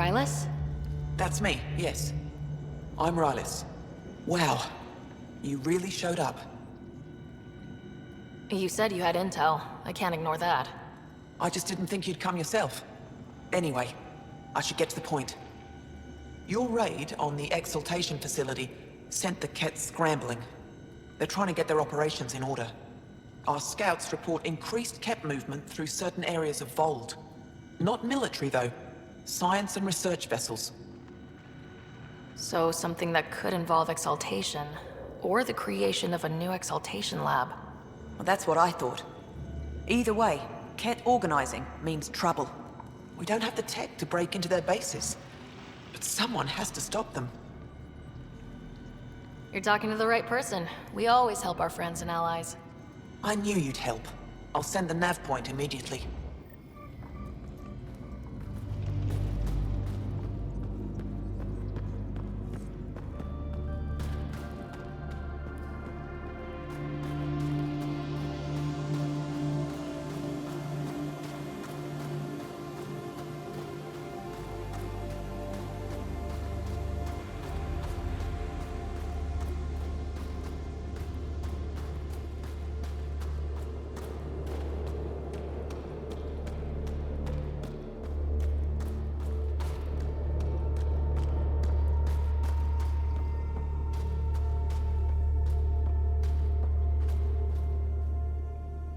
Rylus? That's me, yes. I'm Rylus. Wow, you really showed up. You said you had intel. I can't ignore that. I just didn't think you'd come yourself. Anyway, I should get to the point. Your raid on the exaltation facility sent the Kett scrambling. They're trying to get their operations in order. Our scouts report increased Kett movement through certain areas of Vold. Not military, though. Science and research vessels. So something that could involve exaltation, or the creation of a new exaltation lab. Well, that's what I thought. Either way, Kett organizing means trouble. We don't have the tech to break into their bases. But someone has to stop them. You're talking to the right person. We always help our friends and allies. I knew you'd help. I'll send the nav point immediately.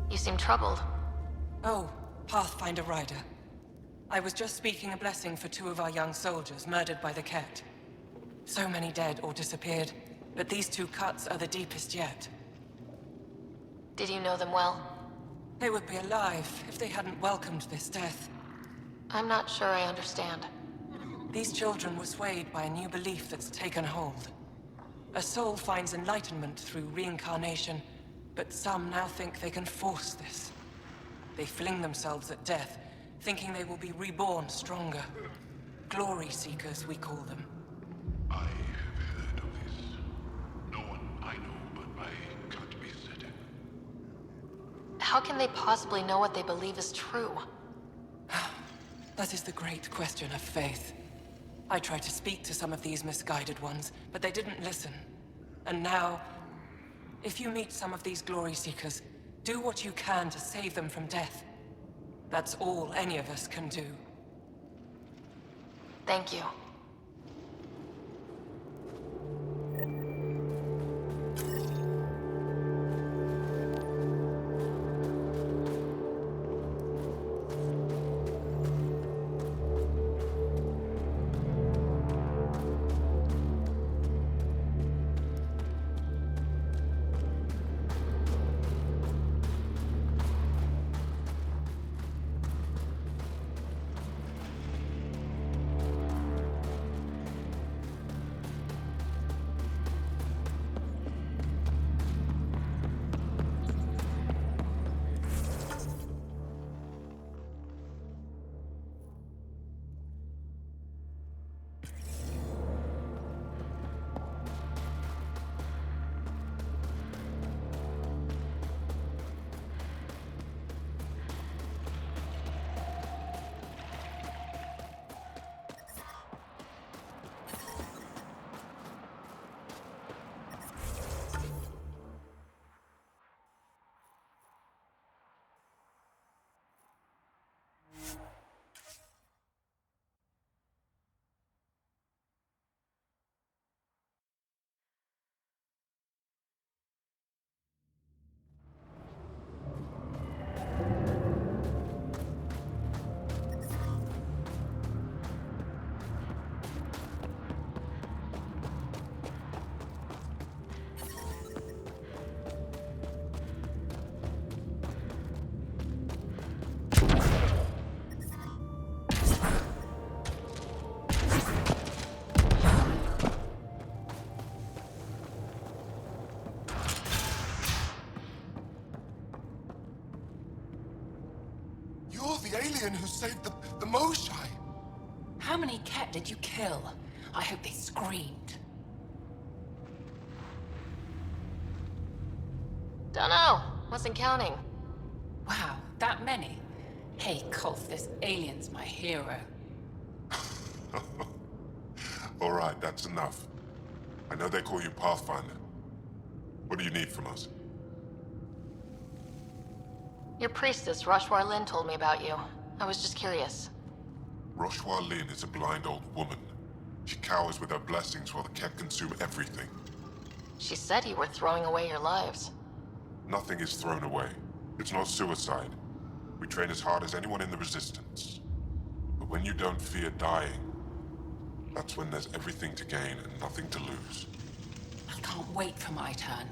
You seem troubled. Oh, Pathfinder Rider. I was just speaking a blessing for 2 of our young soldiers murdered by the Kett. So many dead or disappeared, but these 2 cuts are the deepest yet. Did you know them well? They would be alive if they hadn't welcomed this death. I'm not sure I understand. These children were swayed by a new belief that's taken hold. A soul finds enlightenment through reincarnation, but some now think they can force this. They fling themselves at death, thinking they will be reborn stronger. Glory seekers, we call them. I have heard of this. No one I know but my gut be certain. How can they possibly know what they believe is true? That is the great question of faith. I tried to speak to some of these misguided ones, but they didn't listen. And now, if you meet some of these glory seekers, do what you can to save them from death. That's all any of us can do. Thank you. You're the alien who saved the Moshai. How many Kett did you kill? I hope they screamed. Dunno. Wasn't counting. Wow, that many? Hey, Kolf, this alien's my hero. All right, that's enough. I know they call you Pathfinder. What do you need from us? Your priestess, Roshwar Lin, told me about you. I was just curious. Roshwar Lin is a blind old woman. She cowers with her blessings while the Ket consume everything. She said you were throwing away your lives. Nothing is thrown away. It's not suicide. We train as hard as anyone in the Resistance. But when you don't fear dying, that's when there's everything to gain and nothing to lose. I can't wait for my turn.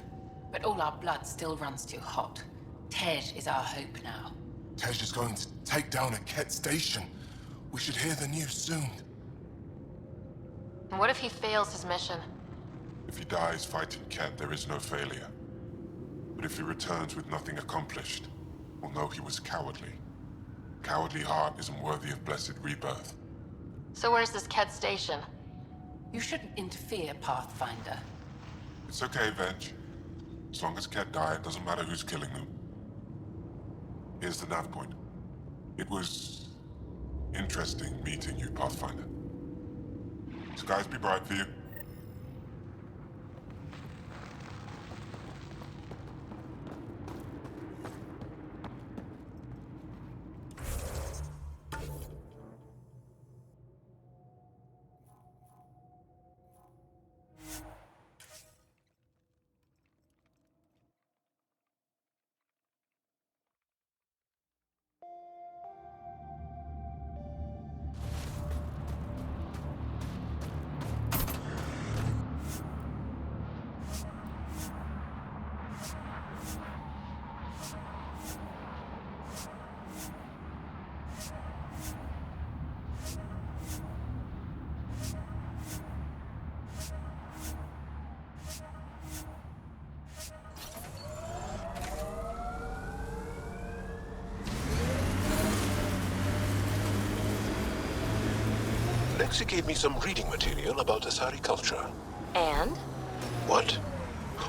But all our blood still runs too hot. Tej is our hope now. Tej is going to take down a Ket station. We should hear the news soon. And what if he fails his mission? If he dies fighting Ket, there is no failure. But if he returns with nothing accomplished, we'll know he was cowardly. Cowardly heart isn't worthy of blessed rebirth. So where's this Ket station? You shouldn't interfere, Pathfinder. It's okay, Venge. As long as Ket die, it doesn't matter who's killing them. Here's the nav point. It was interesting meeting you, Pathfinder. Skies be bright for you. Lexi gave me some reading material about Asari culture. And? What?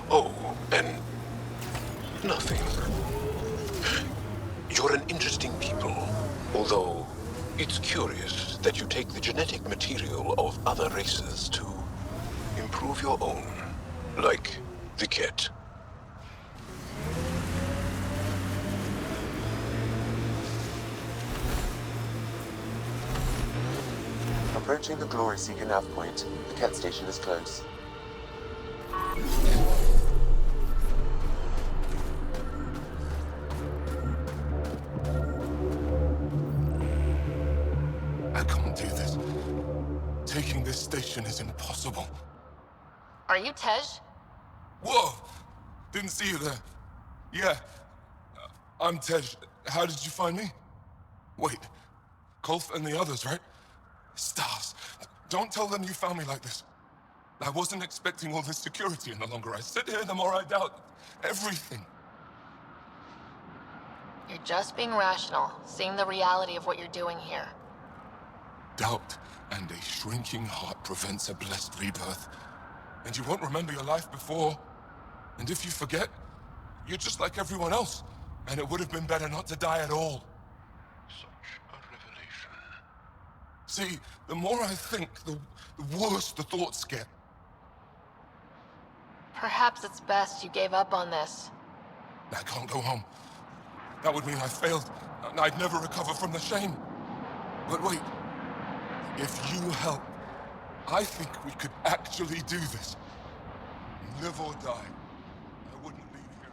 Oh, and nothing. You're an interesting people, although it's curious that you take the genetic material of other races to improve your own, like the Ket. Approaching the Glory Seeker nav point. The Ket station is close. I can't do this. Taking this station is impossible. Are you Tej? Whoa! Didn't see you there. Yeah. I'm Tej. How did you find me? Wait. Kolf and the others, right? Stars. Don't tell them you found me like this. I wasn't expecting all this security, and the longer I sit here, the more I doubt everything. You're just being rational, seeing the reality of what you're doing here. Doubt and a shrinking heart prevents a blessed rebirth. And you won't remember your life before. And if you forget, you're just like everyone else. And it would have been better not to die at all. Such a revelation. See, the more I think, the worse the thoughts get. Perhaps it's best you gave up on this. I can't go home. That would mean I failed, and I'd never recover from the shame. But wait, if you help, I think we could actually do this. Live or die. I wouldn't leave here.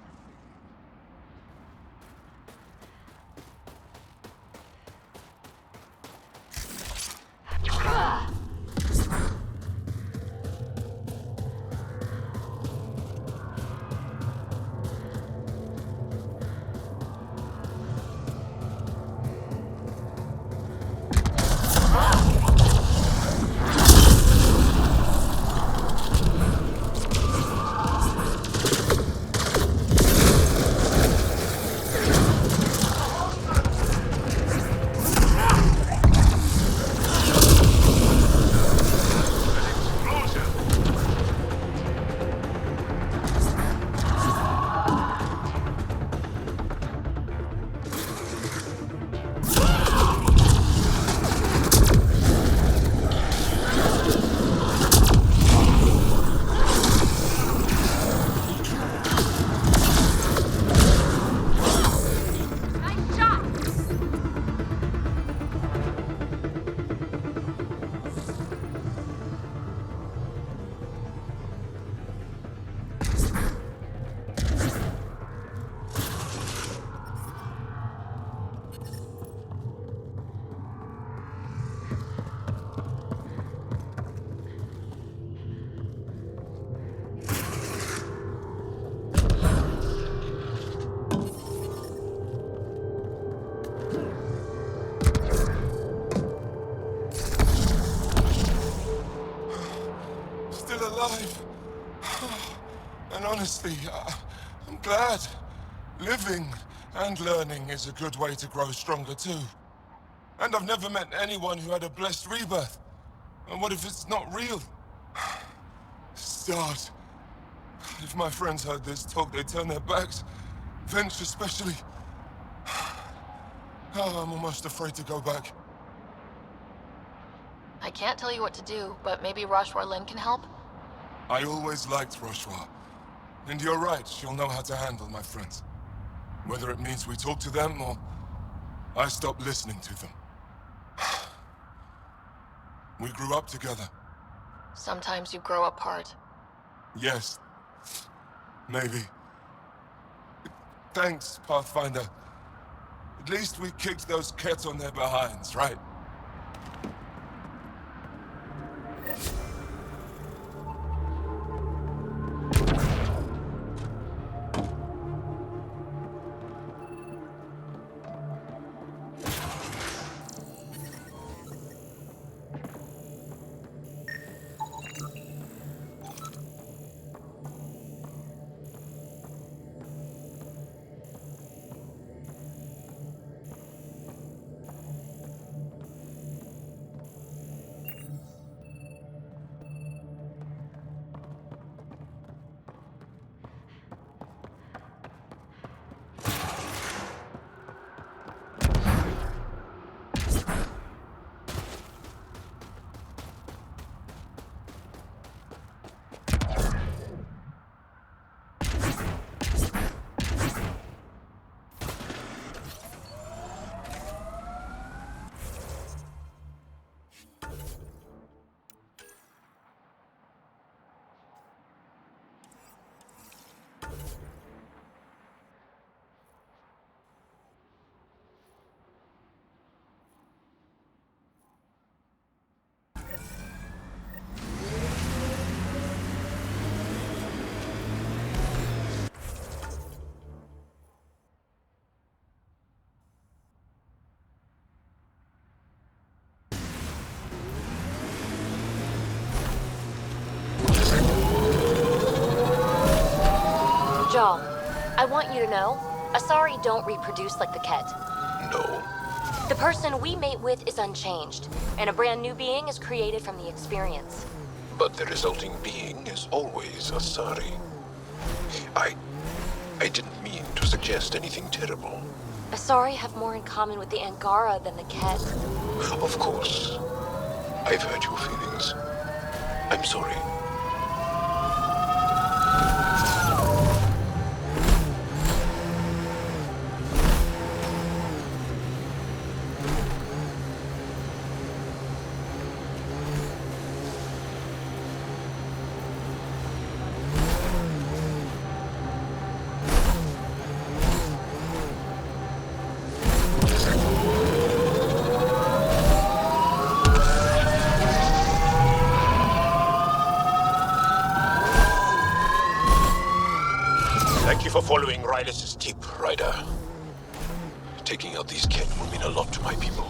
Honestly, I'm glad. Living and learning is a good way to grow stronger too. And I've never met anyone who had a blessed rebirth. And what if it's not real? Stars. If my friends heard this talk, they'd turn their backs. Finch especially. Oh, I'm almost afraid to go back. I can't tell you what to do, but maybe Rashwar Lin can help? I always liked Rashwar. And you're right, she'll know how to handle my friends. Whether it means we talk to them, or I stop listening to them. We grew up together. Sometimes you grow apart. Yes. Maybe. Thanks, Pathfinder. At least we kicked those cats on their behinds, right? Jaal, I want you to know, Asari don't reproduce like the Ket. No. The person we mate with is unchanged, and a brand new being is created from the experience. But the resulting being is always Asari. I didn't mean to suggest anything terrible. Asari have more in common with the Angara than the Ket. Of course. I've hurt your feelings. I'm sorry. Thank you for following Rylis' tip, Ryder. Taking out these Ket will mean a lot to my people.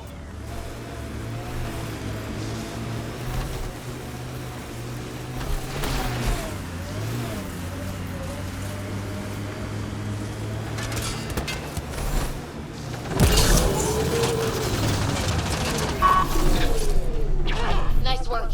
Nice work.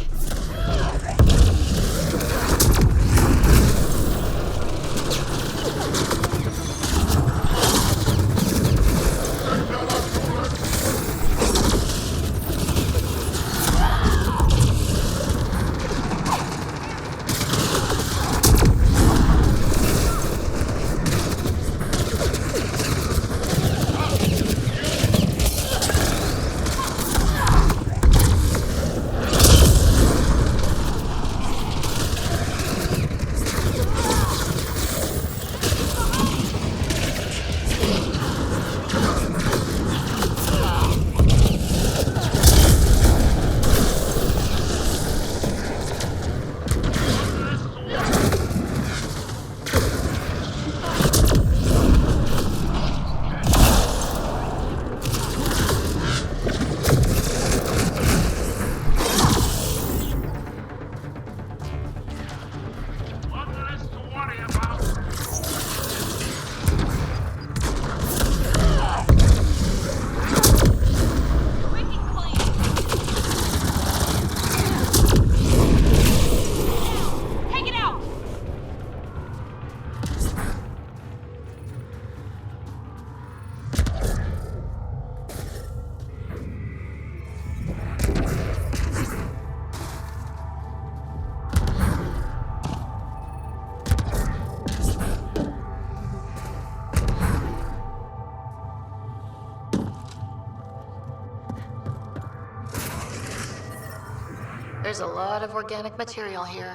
There's a lot of organic material here.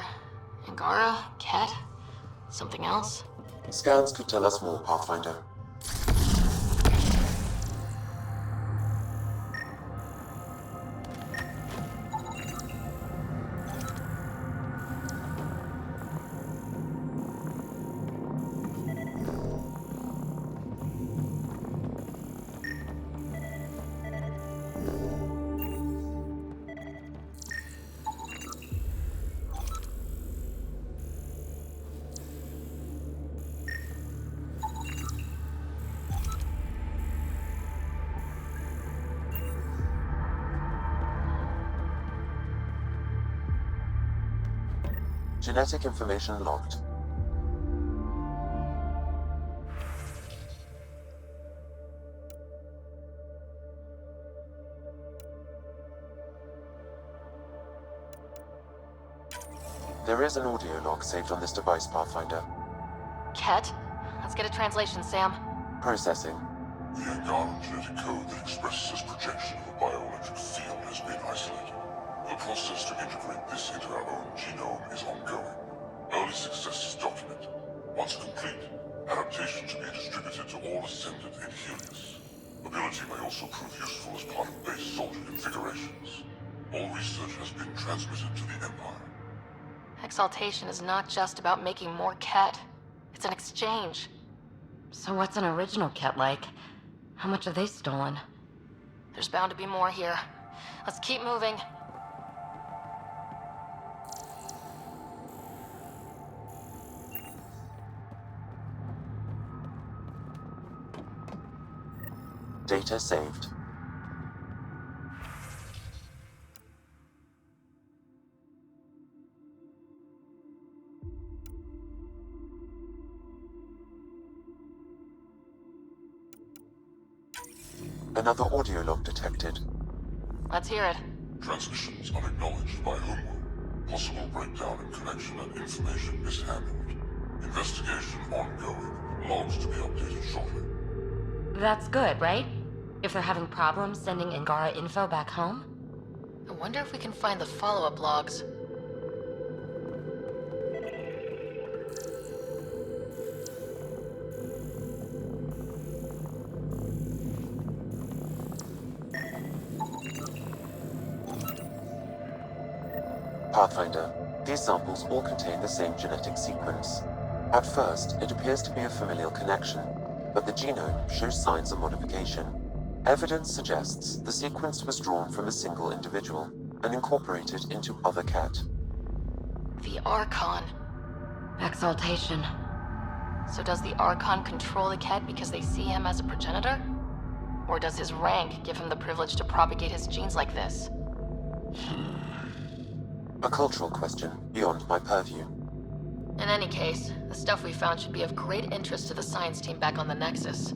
Angara, Ket, something else? Scans could tell us more, Pathfinder. Genetic information logged. There is an audio log saved on this device, Pathfinder. Ket? Let's get a translation, Sam. Processing. The Angara genetic code that expresses this projection of a bioelectric field has been isolated. The process to integrate this into our own genome is ongoing. Early success is documented. Once complete, adaptations will be distributed to all ascendant in Helios. Ability may also prove useful as part of base soldier configurations. All research has been transmitted to the Empire. Exaltation is not just about making more Ket. It's an exchange. So what's an original Ket like? How much have they stolen? There's bound to be more here. Let's keep moving. Data saved. Another audio log detected. Let's hear it. Transmissions unacknowledged by Homeworld. Possible breakdown in connection and information mishandled. Investigation ongoing. Logs to be updated shortly. That's good, right? If they're having problems sending Angara info back home? I wonder if we can find the follow-up logs. Pathfinder, these samples all contain the same genetic sequence. At first, it appears to be a familial connection, but the genome shows signs of modification. Evidence suggests the sequence was drawn from a single individual and incorporated into other Ket. The Archon. Exaltation. So does the Archon control the Ket because they see him as a progenitor? Or does his rank give him the privilege to propagate his genes like this? A cultural question beyond my purview. In any case, the stuff we found should be of great interest to the science team back on the Nexus.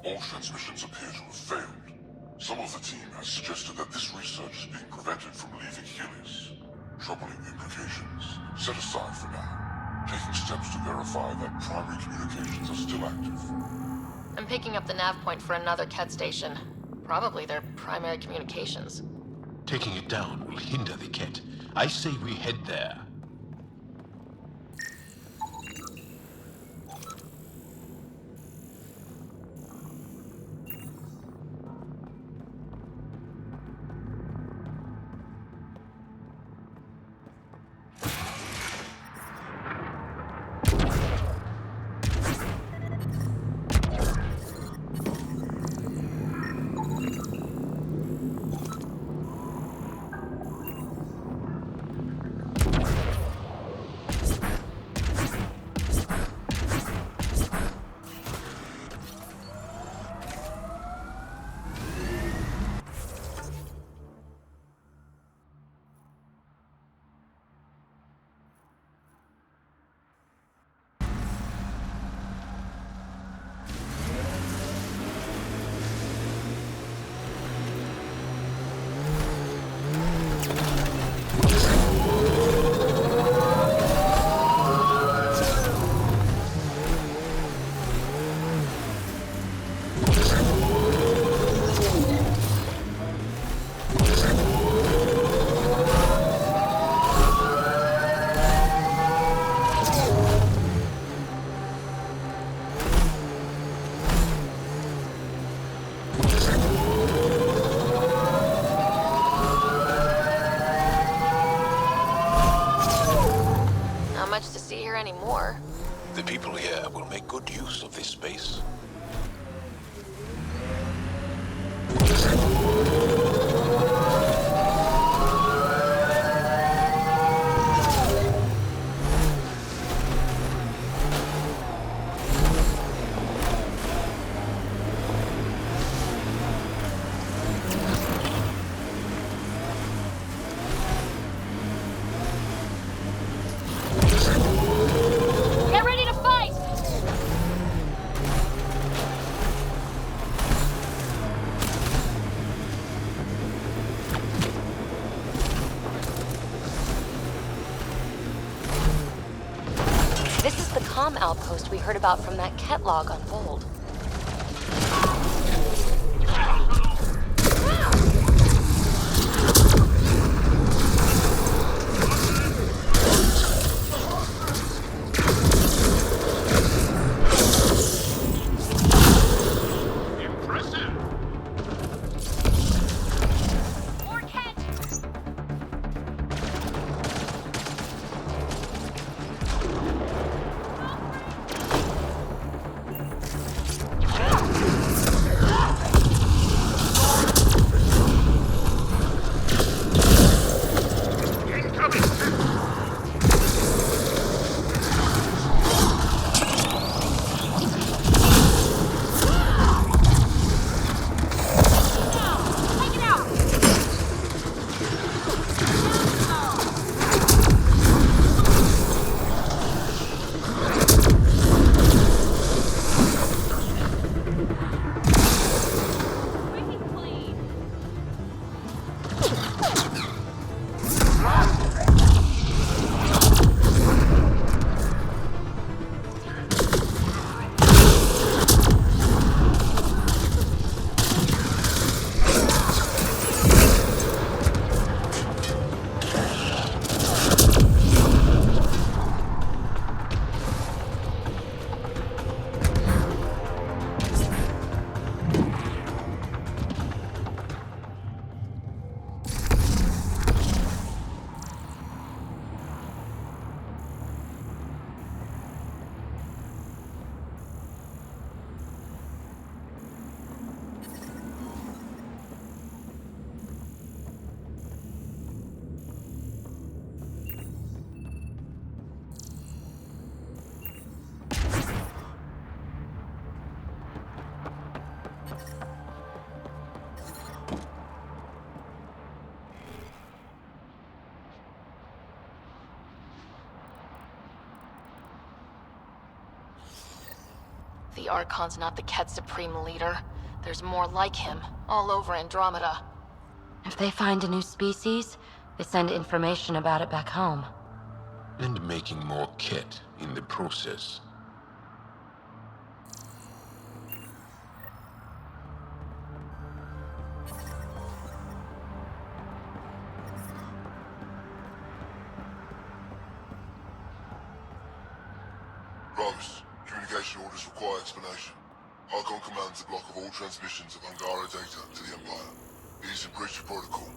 All transmissions appear to have failed. Some of the team has suggested that this research is being prevented from leaving Helios. Troubling implications. Set aside for now. Taking steps to verify that primary communications are still active. I'm picking up the nav point for another Ket station. Probably their primary communications. Taking it down will hinder the Ket. I say we head there. hear any more. The people here will make good use of this space. Get ready to fight! This is the comm outpost we heard about from that Ket log on Bold. The Archon's not the Ket Supreme Leader. There's more like him, all over Andromeda. If they find a new species, they send information about it back home. And making more kit in the process. Rose, communication orders require explanation. Archon commands a block of all transmissions of Angara data to the Empire. It is a breach of protocol.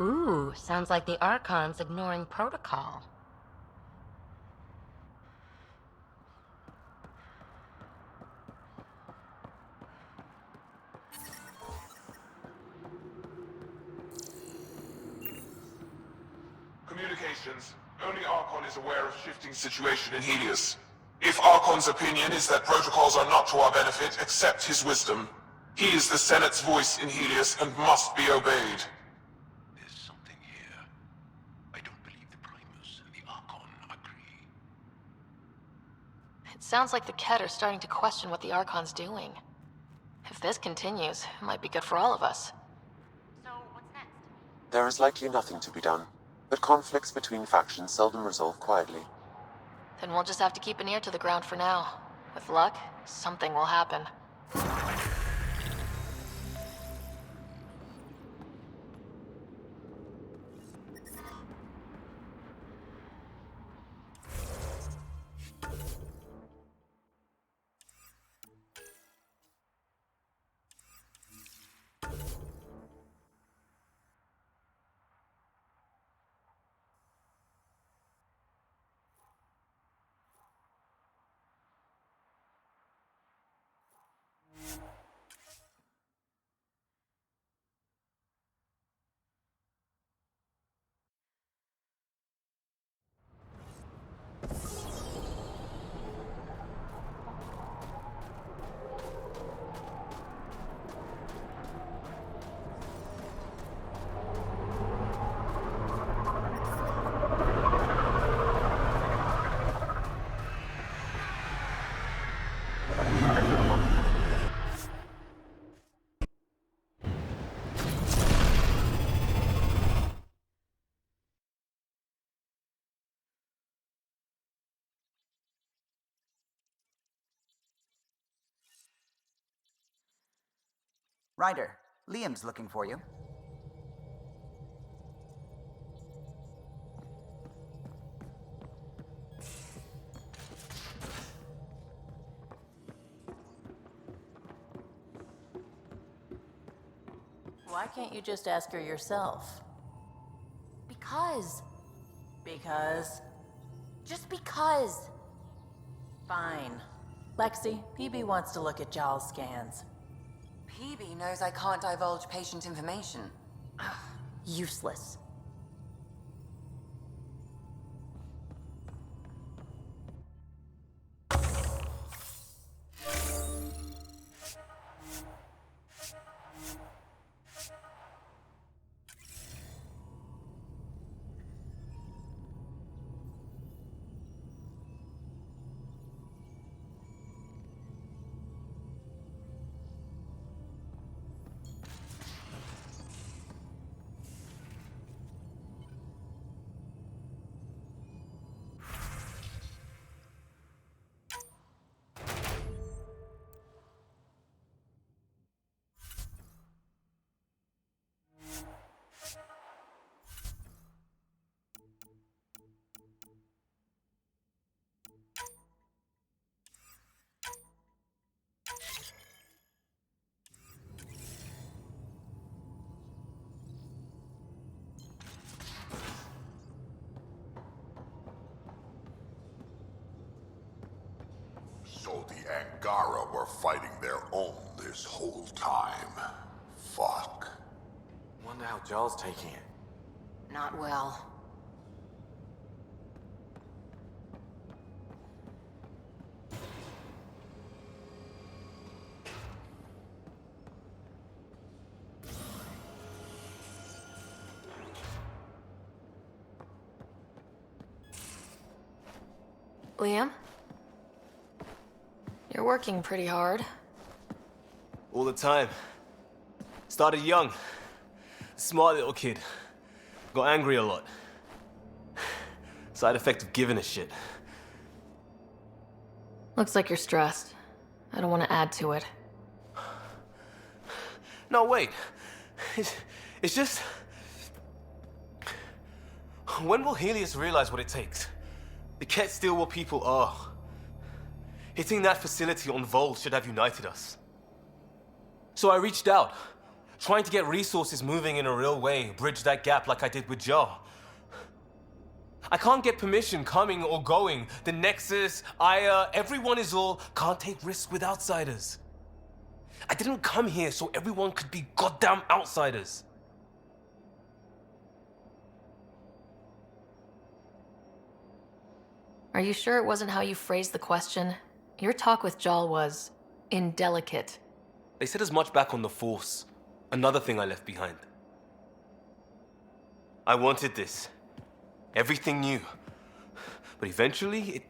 Ooh, sounds like the Archon's ignoring protocol. Communications. Only Archon is aware of shifting situation in Helios. If Archon's opinion is that protocols are not to our benefit, accept his wisdom. He is the Senate's voice in Helios and must be obeyed. There's something here. I don't believe the Primus and the Archon agree. It sounds like the Ket are starting to question what the Archon's doing. If this continues, it might be good for all of us. So, what's next? There is likely nothing to be done, but conflicts between factions seldom resolve quietly. Then we'll just have to keep an ear to the ground for now. With luck, something will happen. Ryder, Liam's looking for you. Why can't you just ask her yourself? Because. Because? Just because. Fine. Lexi, PB wants to look at Jaal's scans. PB knows I can't divulge patient information. Useless. So the Angara were fighting their own this whole time. Fuck. Wonder how Jaal's taking it. Not well. Liam? You're working pretty hard. All the time. Started young. Smart little kid. Got angry a lot. Side effect of giving a shit. Looks like you're stressed. I don't want to add to it. No, wait. It's just... When will Helios realize what it takes? The Ket still what people are. Hitting that facility on Vol should have united us. So I reached out, trying to get resources moving in a real way, bridge that gap like I did with Jaal. I can't get permission coming or going. The Nexus, Aya, everyone is all can't take risks with outsiders. I didn't come here so everyone could be goddamn outsiders. Are you sure it wasn't how you phrased the question? Your talk with Jaal was indelicate. They said as much back on the Force. Another thing I left behind. I wanted this. Everything new. But eventually,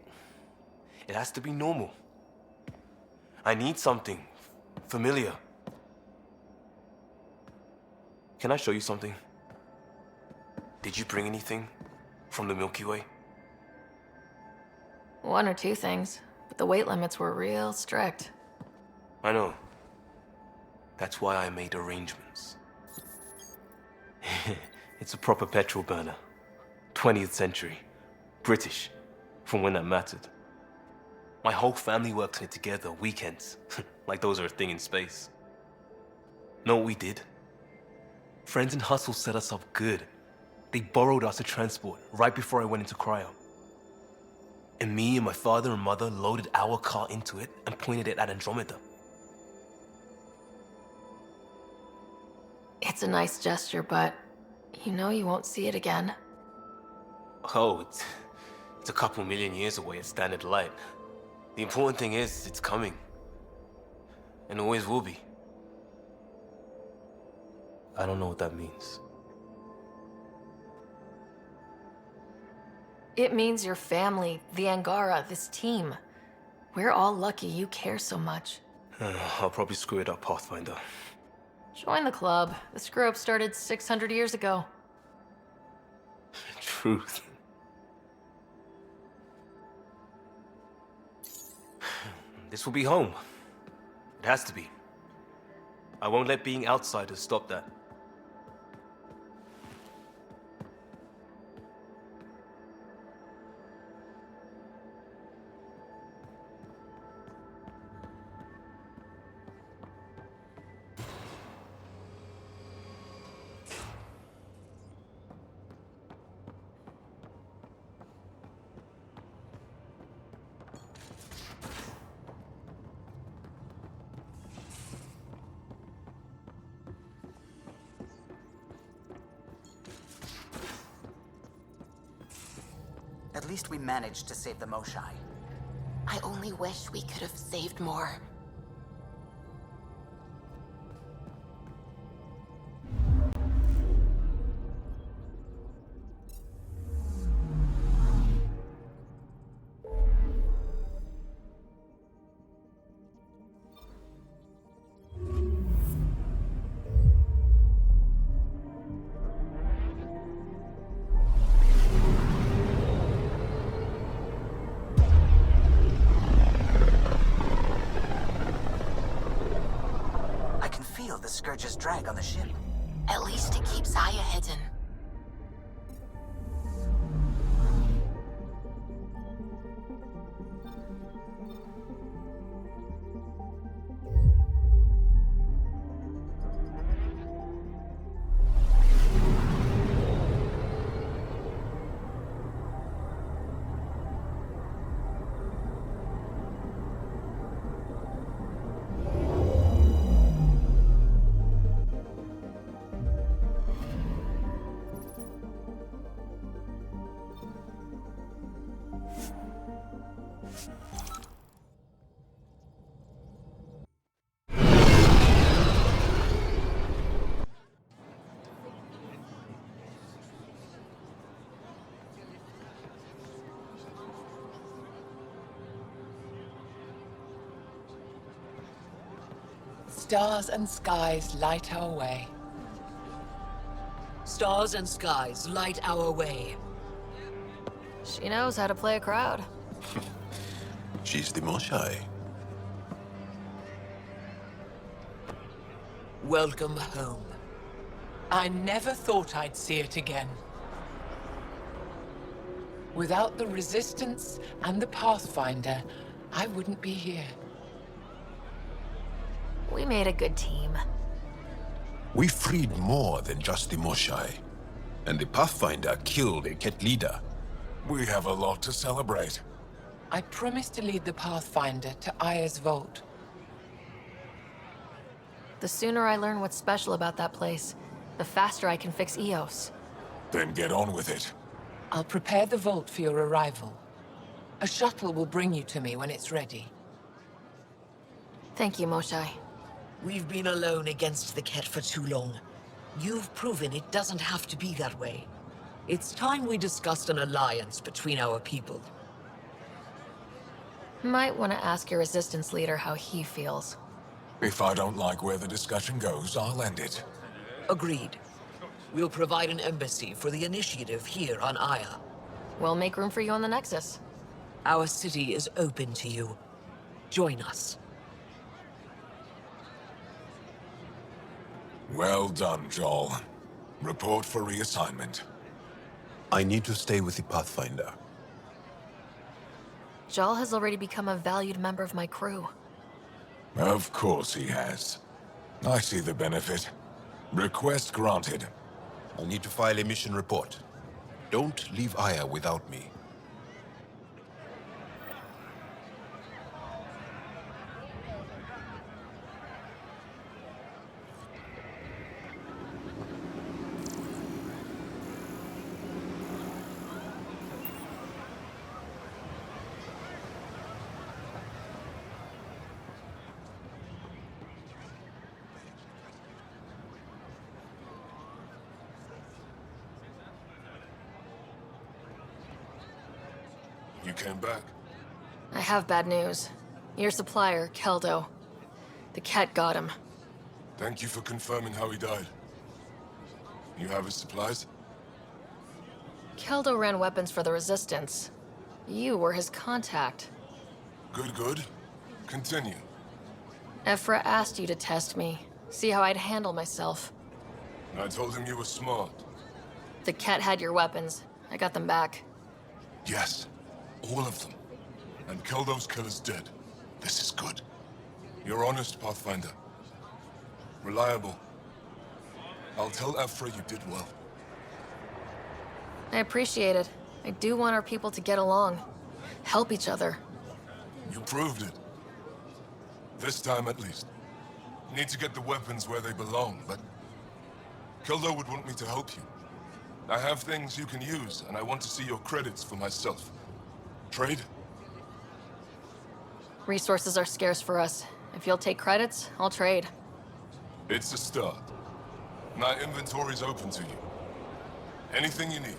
it has to be normal. I need something familiar. Can I show you something? Did you bring anything from the Milky Way? One or two things, but the weight limits were real strict. I know. That's why I made arrangements. It's a proper petrol burner. 20th century. British. From when that mattered. My whole family works on it together, weekends. Like those are a thing in space. Know what we did? Friends and Hustle set us up good. They borrowed us a transport right before I went into cryo. And me and my father and mother loaded our car into it and pointed it at Andromeda. It's a nice gesture, but you know you won't see it again. Oh, it's a couple million years away at standard light. The important thing is, it's coming. And always will be. I don't know what that means. It means your family, the Angara, this team. We're all lucky you care so much. I'll probably screw it up, Pathfinder. Join the club. The screw-up started 600 years ago. Truth. This will be home. It has to be. I won't let being outsiders stop that. At least we managed to save the Moshai. I only wish we could have saved more. The Scourge's drag on the ship. At least it keeps Aya hidden. Stars and skies light our way. Stars and skies light our way. She knows how to play a crowd. She's the Moshai. Welcome home. I never thought I'd see it again. Without the Resistance and the Pathfinder, I wouldn't be here. We made a good team. We freed more than just the Moshai. And the Pathfinder killed a Ket leader. We have a lot to celebrate. I promised to lead the Pathfinder to Aya's vault. The sooner I learn what's special about that place, the faster I can fix Eos. Then get on with it. I'll prepare the vault for your arrival. A shuttle will bring you to me when it's ready. Thank you, Moshai. We've been alone against the Ket for too long. You've proven it doesn't have to be that way. It's time we discussed an alliance between our people. Might want to ask your Resistance leader how he feels. If I don't like where the discussion goes, I'll end it. Agreed. We'll provide an embassy for the initiative here on Aya. We'll make room for you on the Nexus. Our city is open to you. Join us. Well done, Joel. Report for reassignment. I need to stay with the Pathfinder. Jal has already become a valued member of my crew. Of course he has. I see the benefit. Request granted. I need to file a mission report. Don't leave Aya without me. You came back? I have bad news. Your supplier, Keldo. The Ket got him. Thank you for confirming how he died. You have his supplies? Keldo ran weapons for the Resistance. You were his contact. Good, good. Continue. Ephra asked you to test me, See how I'd handle myself. I told him you were smart. The Ket had your weapons. I got them back. Yes, all of them. And kill those killers dead. This is good. You're honest, Pathfinder. Reliable. I'll tell Ephra you did well. I appreciate it. I do want our people to get along. Help each other. You proved it. This time at least. Need to get the weapons where they belong, but... Kildo would want me to help you. I have things you can use, and I want to see your credits for myself. Trade? Resources are scarce for us. If you'll take credits, I'll trade. It's a start. My inventory's open to you. Anything you need.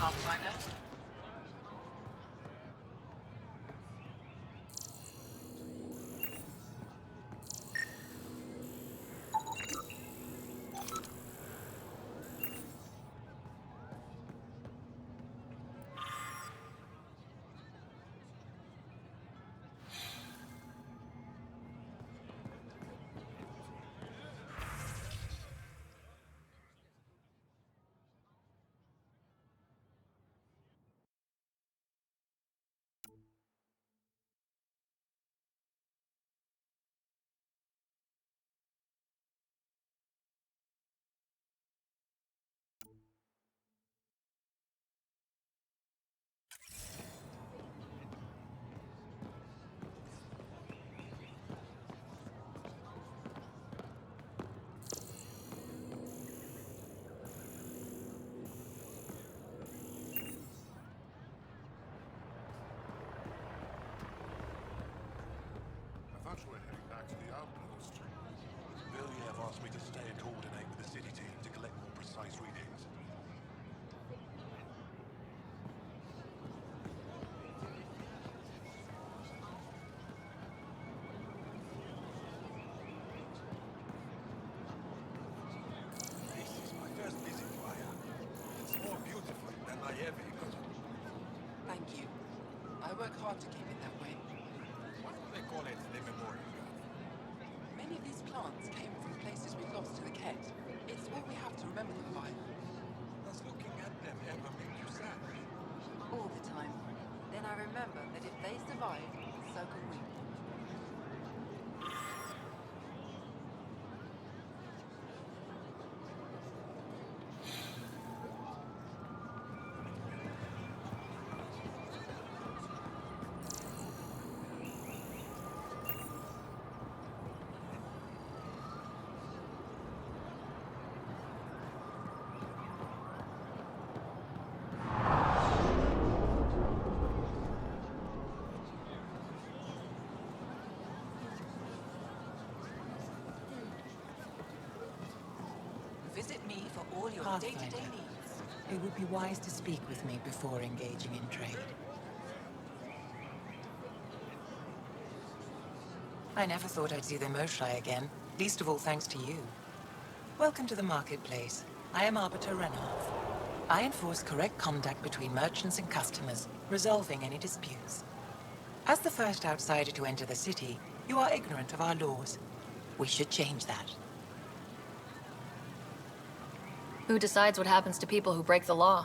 Pathfinder. I thought you were heading back to the outpost. Villiers asked me to stay and coordinate with the city team to collect more precise readings. This is my first visit to Aya. It's more beautiful than I ever imagined. Thank you. I work hard to keep it that way. Why do they call it the Memorial Garden? Many of these plants came from places we lost to the Ket. It's all we have to remember them by. Does looking at them ever make you sad? All the time. Then I remember that if they survive, so can we. Visit me for all your Pathfinder. day-to-day needs. It would be wise to speak with me before engaging in trade. I never thought I'd see the Moshlai again, least of all thanks to you. Welcome to the marketplace. I am Arbiter Renhoff. I enforce correct conduct between merchants and customers, resolving any disputes. As the first outsider to enter the city, you are ignorant of our laws. We should change that. Who decides what happens to people who break the law?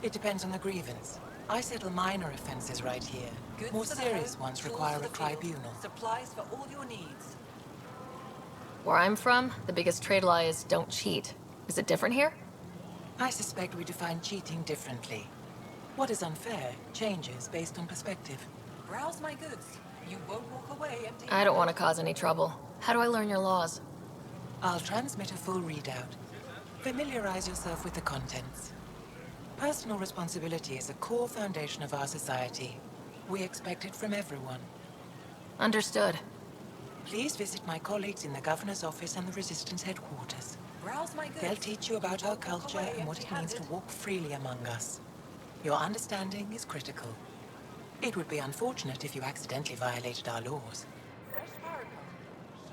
It depends on the grievance. I settle minor offenses right here. Goods More for the serious home, ones tools require for a the field, tribunal. Supplies for all your needs. Where I'm from, the biggest trade law is don't cheat. Is it different here? I suspect we define cheating differently. What is unfair changes based on perspective. Browse my goods. You won't walk away empty. I don't want to cause any trouble. How do I learn your laws? I'll transmit a full readout. Familiarize yourself with the contents. Personal responsibility is a core foundation of our society. We expect it from everyone. Understood. Please visit my colleagues in the Governor's office and the Resistance headquarters. Browse my goods. They'll teach you about our culture and what it means to walk freely among us. Your understanding is critical. It would be unfortunate if you accidentally violated our laws. Fresh paragon.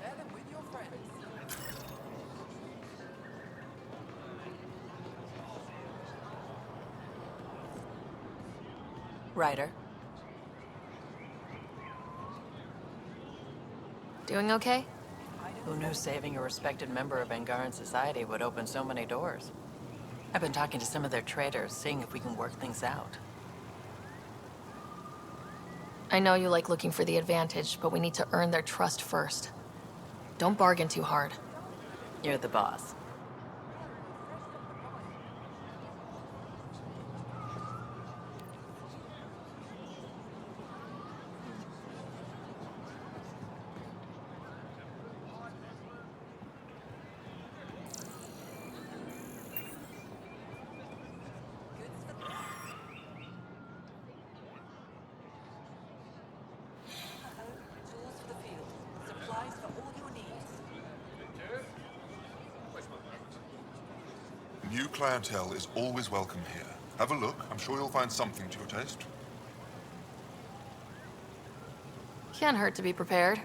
Share them with your friends. Ryder. Doing okay? Who knew saving a respected member of Angaran society would open so many doors? I've been talking to some of their traders, seeing if we can work things out. I know you like looking for the advantage, but we need to earn their trust first. Don't bargain too hard. You're the boss. Tools for the field. Supplies for all your needs. New clientele is always welcome here. Have a look. I'm sure you'll find something to your taste. Can't hurt to be prepared.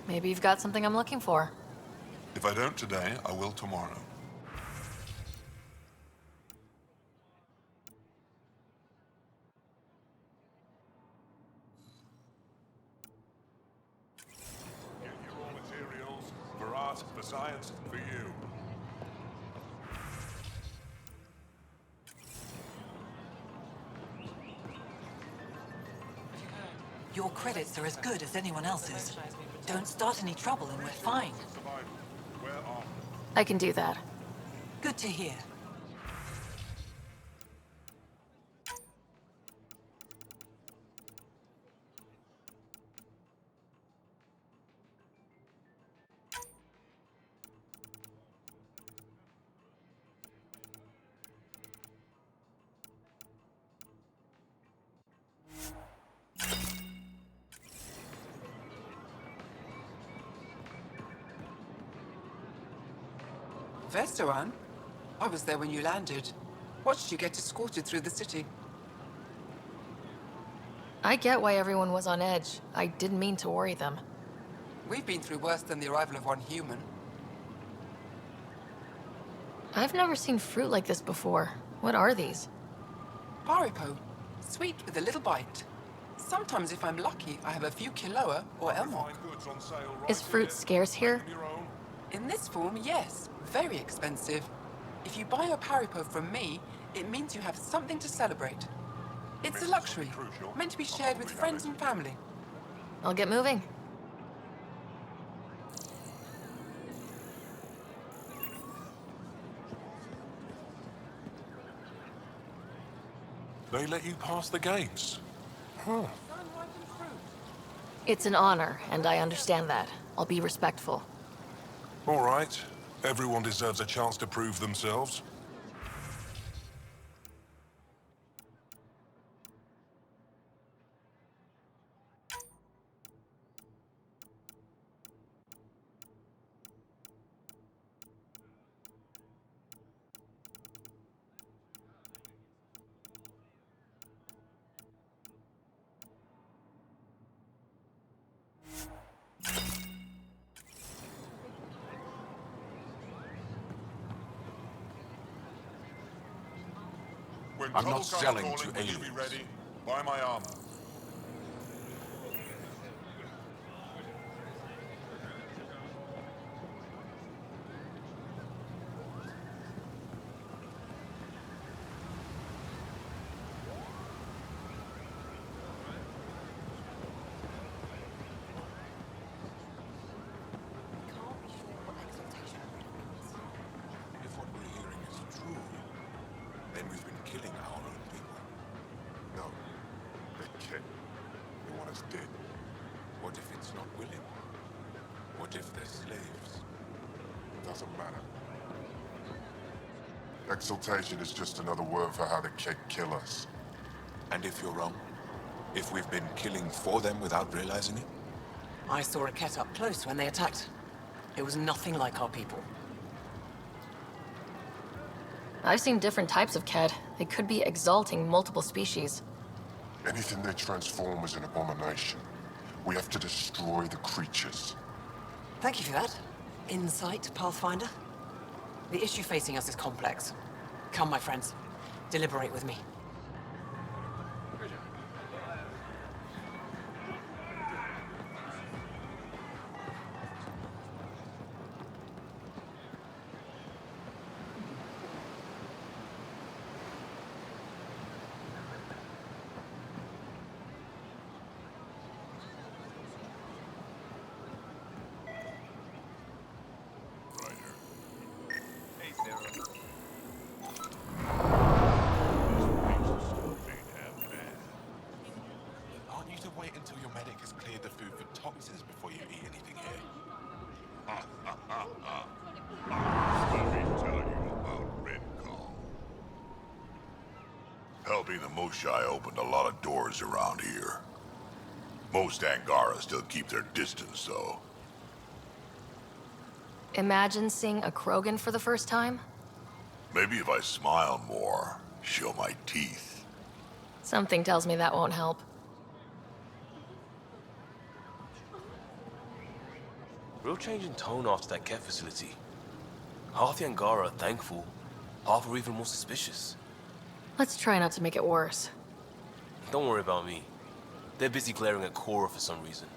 Maybe you've got something I'm looking for. If I don't today, I will tomorrow. Get your raw materials for art, for science, for you. Your credits are as good as anyone else's. Don't start any trouble and we're fine. I can do that. Good to hear. Veteran? I was there when you landed. Watched you get escorted through the city. I get why everyone was on edge. I didn't mean to worry them. We've been through worse than the arrival of one human. I've never seen fruit like this before. What are these? Paripo. Sweet with a little bite. Sometimes if I'm lucky, I have a few Kiloa or Elmok. Is fruit scarce here? In this form, yes. Very expensive. If you buy a Paripo from me, it means you have something to celebrate. It's a luxury, meant to be shared with friends and family. I'll get moving. They let you pass the gates. Huh. It's an honor, and I understand that. I'll be respectful. All right. Everyone deserves a chance to prove themselves. When I'm not trouble comes selling calling, to will you be aliens. ready? Buy my armor. If what we're hearing is true, then we've been killing our own people. No. They can't. They want us dead. What if it's not willing? What if they're slaves? Doesn't matter. Exaltation is just another word for how the Kett kill us. And if you're wrong? If we've been killing for them without realizing it? I saw a Ket up close when they attacked. It was nothing like our people. I've seen different types of Kett. They could be exalting multiple species. Anything they transform is an abomination. We have to destroy the creatures. Thank you for that. Insight, Pathfinder. The issue facing us is complex. Come, my friends. Deliberate with me. Aren't you to wait until your medic has cleared the food for toxins before you eat anything here? Let me tell you about Red Call. Helping the Moshai opened a lot of doors around here. Most Angara still keep their distance, though. Imagine seeing a Krogan for the first time? Maybe if I smile more, show my teeth. Something tells me that won't help. Real change in tone after that Ket facility. Half the Angara are thankful, half are even more suspicious. Let's try not to make it worse. Don't worry about me. They're busy glaring at Cora for some reason.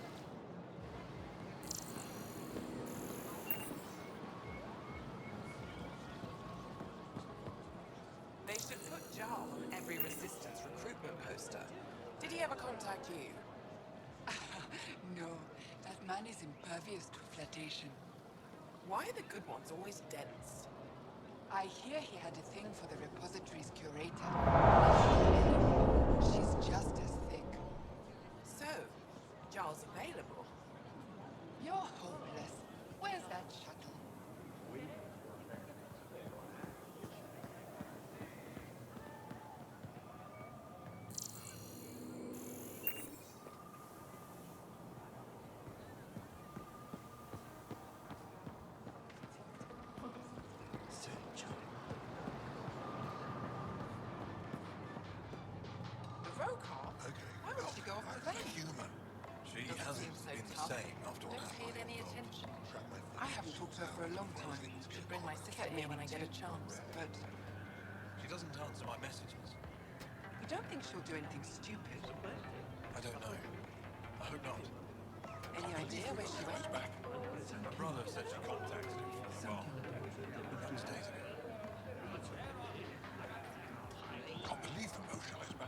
They should put Jarl on every resistance recruitment poster. Did he ever contact you? No, that man is impervious to flirtation. Why are the good ones always dense? I hear he had a thing for the repository's curator. She's just as thick. So, Jarl's available. You're hopeless. Where's that shuttle? The Rokar? Why would she go off to them? Human. She Doesn't hasn't seem so been the tough. same after all Don't that pay it any attention. I haven't talked to her for a long time. Should bring my sister here when I get a chance. But She doesn't answer my messages. you don't think she'll do anything stupid? I don't know. I hope not. Any idea where she went? Back. My brother said she contacted him from the bar. That was days ago. Can't believe the motion is back.